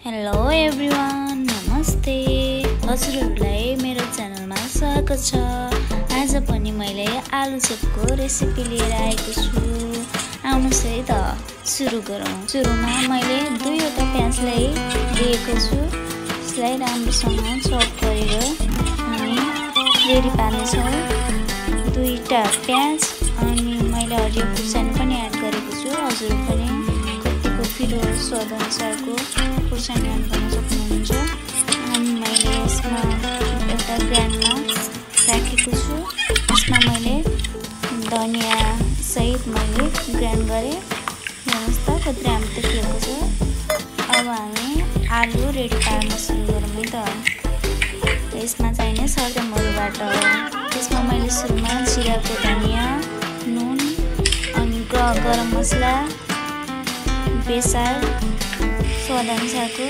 Hello everyone, नमस्ते। हजुरहरूलाई मेरो च्यानलमा स्वागत छ। आज पनि मैले आलु चपको रेसिपी लिएर आएको छु। आउनुहोस् है त सुरु गरौँ। सुरुमा मैले 2वटा प्याजलाई लिएको छु। यसलाई राम्रोसँग चप गरेर हामी रेडी पार्नेछौँ। 2टा प्याज अनि मैले हरियो खुर्सानी पनि एड गरेको छु। हजुर पनि कतिको पिरो स्वाद अनुसारको खुर्सानी एड गर्न सक्नुहुन्छ। अनि मैले यसमा एउटा ग्राइन्डमा राखेको छु। यसमा मैले धनिया सहित मैले ग्राइन्ड गरेँ। हेर्नुहोस् त कति राम्रो देखिएको छ। अब हामी आलु रेडी पार्न सुरु गरौँ है त। यसमा चाहिने सरदमहरूबाट त्यसमा मैले सुरुमा जिराको धनिया, नुन अनि गरम मसला, बेसार स्वाद अनुसारको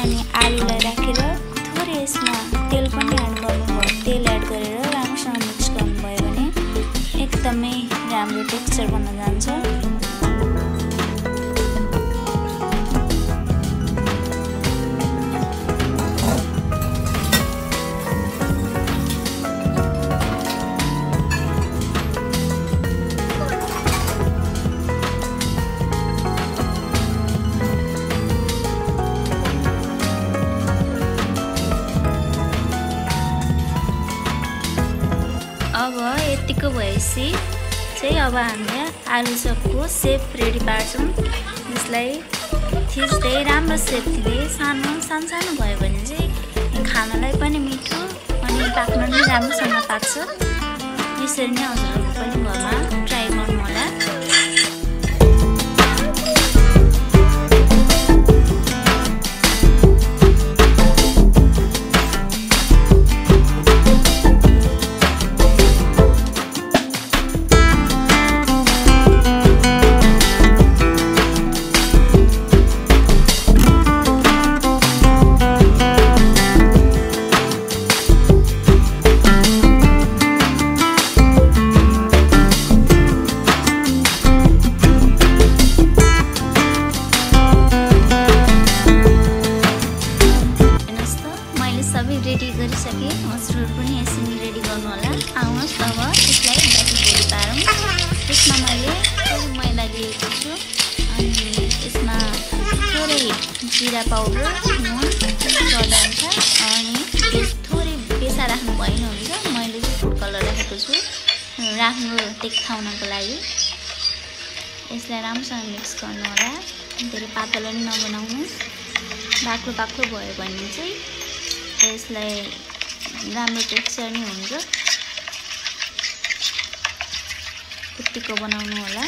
अनि आलुलाई राखेर थोरै यसमा तेल पनि एड गर्नुभयो। तेल एड गरेर राम्रोसँग मिक्स गर्नुभयो भने एकदमै राम्रो टेक्सचर बन्न जान्छ। अब यतिको भएपछि चाहिँ अब हामीले आलु चपको सेप रेडी पार्छौँ। यसलाई थिच्दै राम्रो सेप दिँदै सानो भयो भने चाहिँ खानालाई पनि मिठो अनि पाक्न पनि राम्रोसँग पाक्छ। यसरी नै हजुरहरू पनि घरमा ट्राई गर्नु होला। रेडी गरिसकेँ। हजुरहरू पनि यसरी रेडी गर्नु होला। आउनुहोस् अब यसलाई रेडी पारौँ। यसमा मैले मैदा लिएको छु अनि यसमा थोरै जिरा पाउडर, नुन स्वाद अनुसार अनि थोरै बेसा राख्नु भएन हुन्छ। मैले चाहिँ फुड कलर राखेको छु राम्रो देखाउनको लागि। यसलाई राम्रोसँग मिक्स गर्नु होला। धेरै पातलो पनि नबनाउनुहोस्। बाक्लो भयो भने चाहिँ यसलाई राम्रो टेक्सचर नै हुन्छ। यतिको बनाउनु होला।